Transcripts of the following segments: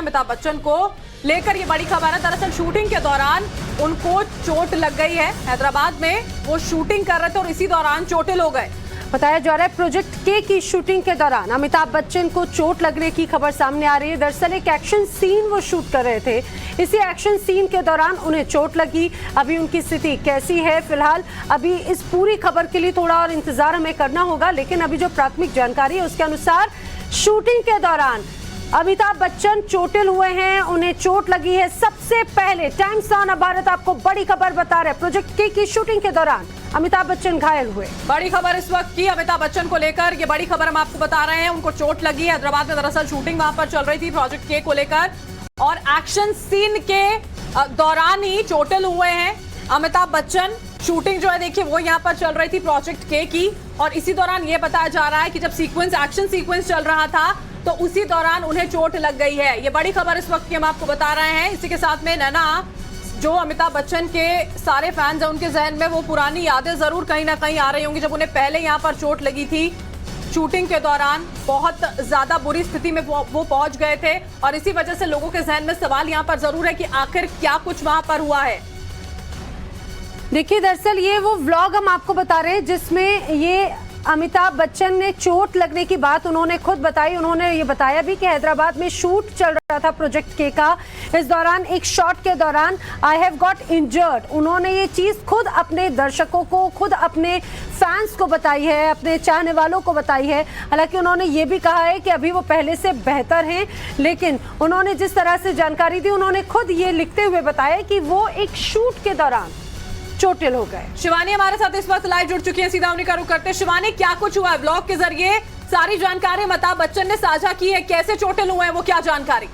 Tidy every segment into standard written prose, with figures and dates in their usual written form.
अमिताभ बच्चन को लेकर ये बड़ी खबर है। दरअसल शूटिंग के दौरान उनको चोट लग गई है। हैदराबाद में वो शूटिंग कर रहे थे और इसी दौरान चोटिल हो गए। बताया जा रहा है प्रोजेक्ट के की शूटिंग के दौरान अमिताभ बच्चन को चोट लगने की खबर सामने आ रही है। दरअसल एक एक्शन सीन वो शूट कर रहे थे, इसी एक्शन सीन के दौरान उन्हें चोट लगी। अभी उनकी स्थिति कैसी है, फिलहाल अभी इस पूरी खबर के लिए थोड़ा और इंतजार हमें करना होगा, लेकिन अभी जो प्राथमिक जानकारी है उसके अनुसार शूटिंग के दौरान अमिताभ बच्चन चोटिल हुए हैं, उन्हें चोट लगी है। सबसे पहले टाइम्स ऑन भारत आपको बड़ी खबर बता रहे हैं, प्रोजेक्ट के की शूटिंग के दौरान अमिताभ बच्चन घायल हुए। बड़ी खबर इस वक्त की अमिताभ बच्चन को लेकर, ये बड़ी खबर हम आपको बता रहे हैं। उनको चोट लगी है। हैदराबाद में दरअसल शूटिंग वहां पर चल रही थी प्रोजेक्ट के को लेकर, और एक्शन सीन के दौरान ही चोटिल हुए हैं अमिताभ बच्चन। शूटिंग जो है देखिए वो यहाँ पर चल रही थी प्रोजेक्ट के की, और इसी दौरान ये बताया जा रहा है कि जब एक्शन सीक्वेंस चल रहा था तो उसी दौरान उन्हें चोट लग गई है। ये बड़ी खबर इस वक्त की हम आपको बता रहे हैं। इसी के साथ में नैना, जो अमिताभ बच्चन के सारे फैंस हैं उनके जहन में वो पुरानी यादें जरूर कहीं ना कहीं आ रही होंगी, जब उन्हें पहले यहाँ पर चोट लगी थी शूटिंग के दौरान। बहुत ज्यादा बुरी स्थिति में वो पहुंच गए थे, और इसी वजह से लोगों के जहन में सवाल यहाँ पर जरूर है कि आखिर क्या कुछ वहां पर हुआ है। देखिए दरअसल ये वो व्लॉग हम आपको बता रहे हैं जिसमें ये अमिताभ बच्चन ने चोट लगने की बात उन्होंने खुद बताई। उन्होंने ये बताया भी कि हैदराबाद में शूट चल रहा था प्रोजेक्ट के का, इस दौरान एक शॉट के दौरान आई हैव गॉट इंजर्ड। उन्होंने ये चीज खुद अपने दर्शकों को, खुद अपने फैंस को बताई है, अपने चाहने वालों को बताई है। हालांकि उन्होंने ये भी कहा है कि अभी वो पहले से बेहतर हैं, लेकिन उन्होंने जिस तरह से जानकारी दी उन्होंने खुद ये लिखते हुए बताया कि वो एक शूट के दौरान चोटिल हो गए। शिवानी हमारे साथ इस वक्त लाइव जुड़ चुकी है, सीधा उन्हीं का रुख करते हैं। शिवानी, क्या कुछ हुआ है? ब्लॉग के जरिए सारी जानकारी अमिताभ बच्चन ने साझा की है, कैसे चोटिल हुए हैं, वो क्या जानकारी?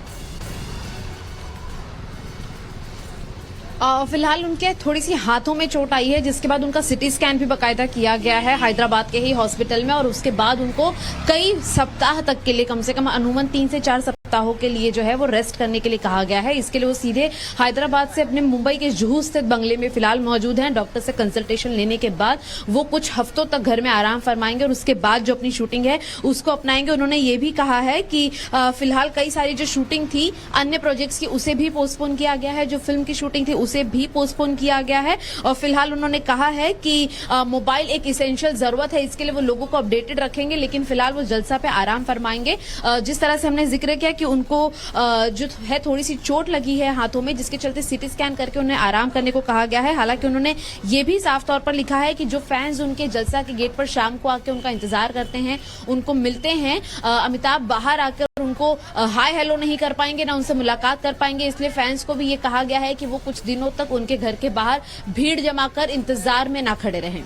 फिलहाल उनके थोड़ी सी हाथों में चोट आई है, जिसके बाद उनका सिटी स्कैन भी बाकायदा किया गया है हैदराबाद के ही हॉस्पिटल में, और उसके बाद उनको कई सप्ताह तक के लिए, कम से कम अमूमन 3 से 4 सप्ताहों के लिए जो है वो रेस्ट करने के लिए कहा गया है। इसके लिए वो सीधे हैदराबाद से अपने मुंबई के जुहू स्थित बंगले में फिलहाल मौजूद हैं। डॉक्टर से कंसल्टेशन लेने के बाद वो कुछ हफ्तों तक घर में आराम फरमाएंगे, और उसके बाद जो अपनी शूटिंग है उसको अपनाएंगे। उन्होंने ये भी कहा है कि फिलहाल कई सारी जो शूटिंग थी अन्य प्रोजेक्ट्स की उसे भी पोस्टपोन किया गया है, जो फिल्म की शूटिंग थी उसे भी पोस्टपोन किया गया है। और फिलहाल उन्होंने कहा है कि मोबाइल एक इसेंशियल जरूरत है, इसके लिए वो लोगों को अपडेटेड रखेंगे, लेकिन फिलहाल वो जलसा पे आराम फरमाएंगे। जिस तरह से हमने जिक्र किया कि उनको जो है थोड़ी सी चोट लगी है हाथों में, जिसके चलते सीटी स्कैन करके उन्हें आराम करने को कहा गया है। हालांकि उन्होंने ये भी साफ तौर पर लिखा है कि जो फैंस उनके जलसा के गेट पर शाम को आके उनका इंतजार करते हैं, उनको मिलते हैं, अमिताभ बाहर आकर उनको हाय हेलो नहीं कर पाएंगे, ना उनसे मुलाकात कर पाएंगे। इसलिए फैंस को भी ये कहा गया है कि वो कुछ दिनों तक उनके घर के बाहर भीड़ जमाकर इंतजार में ना खड़े रहें।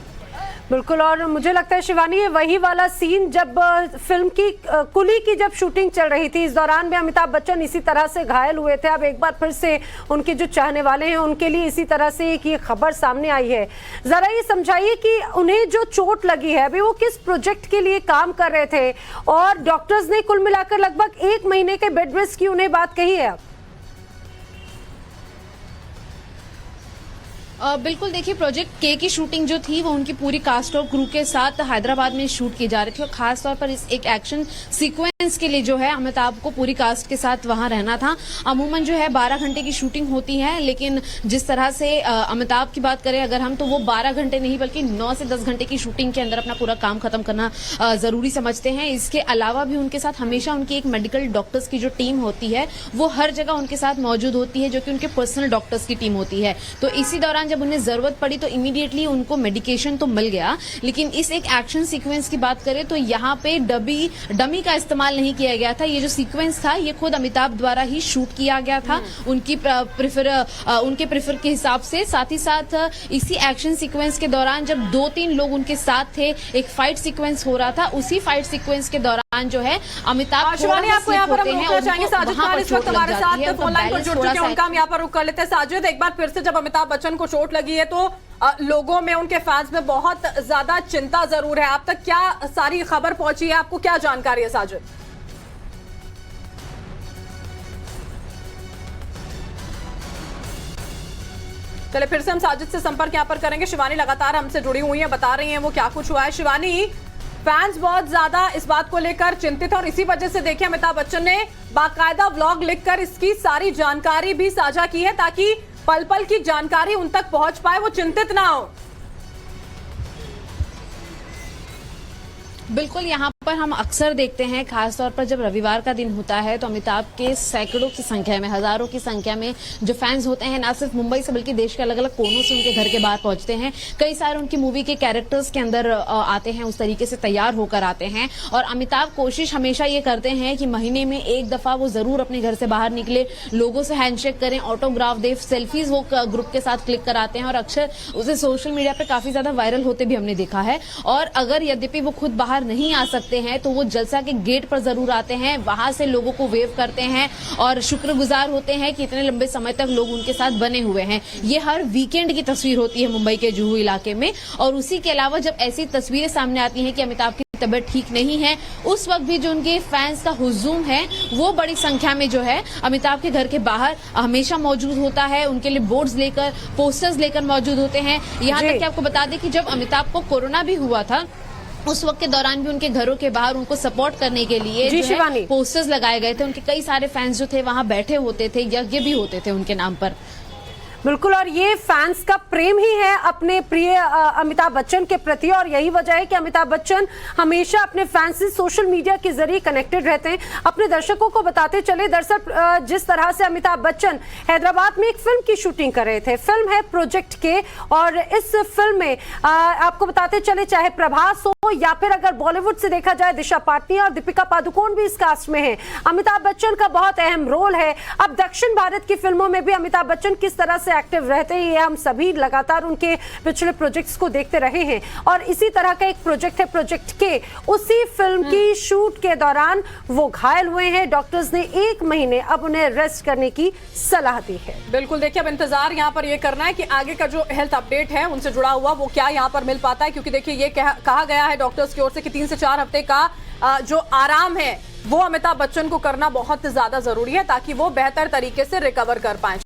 बिल्कुल, और मुझे लगता है शिवानी ये वही वाला सीन जब फिल्म की कुली की जब शूटिंग चल रही थी, इस दौरान भी अमिताभ बच्चन इसी तरह से घायल हुए थे। अब एक बार फिर से उनके जो चाहने वाले हैं उनके लिए इसी तरह से एक ये खबर सामने आई है। जरा ये समझाइए कि उन्हें जो चोट लगी है अभी वो किस प्रोजेक्ट के लिए काम कर रहे थे, और डॉक्टर्स ने कुल मिलाकर लगभग 1 महीने के बेड रेस्ट की उन्हें बात कही है। बिल्कुल, देखिए प्रोजेक्ट के की शूटिंग जो थी वो उनकी पूरी कास्ट और क्रू के साथ हैदराबाद में शूट की जा रही थी, और खास तौर पर इस एक एक्शन सीक्वेंस के लिए जो है अमिताभ को पूरी कास्ट के साथ वहां रहना था। अमूमन जो है 12 घंटे की शूटिंग होती है, लेकिन जिस तरह से अमिताभ की बात करें अगर हम, तो वो 12 घंटे नहीं बल्कि 9 से 10 घंटे की शूटिंग के अंदर अपना पूरा काम खत्म करना जरूरी समझते हैं। इसके अलावा भी उनके साथ हमेशा उनकी एक मेडिकल डॉक्टर्स की जो टीम होती है वो हर जगह उनके साथ मौजूद होती है, जो कि उनके पर्सनल डॉक्टर्स की टीम होती है। तो इसी दौरान जब उन्हें जरूरत पड़ी तो इमीडिएटली उनको मेडिकेशन तो मिल गया, लेकिन इस एक एक्शन सीक्वेंस की बात करें तो यहाँ पे डमी का इस्तेमाल नहीं किया गया था। ये जो सीक्वेंस था ये खुद अमिताभ द्वारा ही शूट किया गया था उनके प्रेफर के हिसाब से। साथ ही साथ इसी एक्शन सीक्वेंस के दौरान जब 2-3 लोग उनके साथ थे, एक फाइट सीक्वेंस हो रहा था, उसी फाइट सीक्वेंस के दौरान जो है अमिताभ शिवानी आपको यहाँ पर हम रोकना चाहेंगे। साजिद खान इस वक्त हमारे साथ फोन लाइन पर जुड़ चुके हैं, उनका हम यहाँ पर रुक कर लेते हैं। साजिद, एक बार फिर से जब अमिताभ बच्चन को चोट लगी है तो लोगों में, उनके फैंस में बहुत ज्यादा चिंता जरूर है। आप तक क्या सारी खबर पहुंची है, आपको क्या जानकारी है साजिद? चले फिर से हम साजिद से संपर्क यहाँ पर करेंगे। शिवानी लगातार हमसे जुड़ी हुई है, बता रही हैं वो क्या कुछ हुआ है। शिवानी, फैंस बहुत ज्यादा इस बात को लेकर चिंतित हैं और इसी वजह से देखिए अमिताभ बच्चन ने बाकायदा व्लॉग लिखकर इसकी सारी जानकारी भी साझा की है ताकि पल पल की जानकारी उन तक पहुंच पाए, वो चिंतित ना हो। बिल्कुल, यहाँ पर हम अक्सर देखते हैं, खासतौर पर जब रविवार का दिन होता है तो अमिताभ के सैकड़ों की संख्या में, हजारों की संख्या में जो फैंस होते हैं, ना सिर्फ मुंबई से बल्कि देश के अलग अलग कोनों से उनके घर के बाहर पहुंचते हैं। कई सारे उनकी मूवी के कैरेक्टर्स के अंदर आते हैं, उस तरीके से तैयार होकर आते हैं। और अमिताभ कोशिश हमेशा ये करते हैं कि महीने में एक दफा वो जरूर अपने घर से बाहर निकले, लोगों से हैंडशेक करें, ऑटोग्राफ दे, सेल्फीज वो ग्रुप के साथ क्लिक कराते हैं और अक्सर उसे सोशल मीडिया पर काफी ज्यादा वायरल होते भी हमने देखा है। और अगर यद्यपि वो खुद बाहर नहीं आ सकते हैं तो वो जलसा के गेट पर जरूर आते हैं, वहां से लोगों को वेव करते हैं और शुक्रगुजार होते हैं कि इतने लंबे समय तक लोग उनके साथ बने हुए हैं। ये हर वीकेंड की तस्वीर होती है मुंबई के जुहू इलाके में। और उसी के अलावा जब ऐसी तस्वीरें सामने आती हैं कि अमिताभ की तबीयत ठीक नहीं है, उस वक्त भी जो उनके फैंस का हुजूम है वो बड़ी संख्या में जो है अमिताभ के घर के बाहर हमेशा मौजूद होता है। उनके लिए बोर्ड्स लेकर, पोस्टर्स लेकर मौजूद होते हैं। यहाँ तक कि आपको बता दें कि जब अमिताभ को कोरोना भी हुआ था उस वक्त के दौरान भी उनके घरों के बाहर उनको सपोर्ट करने के लिए जो है पोस्टर्स लगाए गए थे। उनके कई सारे फैंस जो थे वहां बैठे होते थे, यज्ञ भी होते थे उनके नाम पर। बिल्कुल, और ये फैंस का प्रेम ही है अपने प्रिय अमिताभ बच्चन के प्रति, और यही वजह है कि अमिताभ बच्चन हमेशा अपने फैंस से सोशल मीडिया के जरिए कनेक्टेड रहते हैं, अपने दर्शकों को बताते चले। दरअसल जिस तरह से अमिताभ बच्चन हैदराबाद में एक फिल्म की शूटिंग कर रहे थे, फिल्म है प्रोजेक्ट के, और इस फिल्म में आपको बताते चले, चाहे प्रभास हो या फिर अगर बॉलीवुड से देखा जाए दिशा पाटनी और दीपिका पादुकोण भी इस कास्ट में है, अमिताभ बच्चन का बहुत अहम रोल है। अब दक्षिण भारत की फिल्मों में भी अमिताभ बच्चन किस तरह से एक्टिव रहते हैं, ये हम सभी लगातार उनके पिछले प्रोजेक्ट्स को देखते रहे हैं। और इसी तरह का एक प्रोजेक्ट है प्रोजेक्ट के, उसी फिल्म की शूट के दौरान वो घायल हुए हैं। डॉक्टर्स ने 1 महीने अब उन्हें रेस्ट करने की सलाह दी है। बिल्कुल, देखिए अब इंतजार यहाँ पर ये करना है कि आगे का जो हेल्थ अपडेट है उनसे जुड़ा हुआ वो क्या यहाँ पर मिल पाता है, क्योंकि देखिए ये कहा गया है डॉक्टर्स की ओर से कि 3 से 4 हफ्ते का जो आराम है वो अमिताभ बच्चन को करना बहुत ज्यादा जरूरी है ताकि वो बेहतर तरीके से रिकवर कर पाए।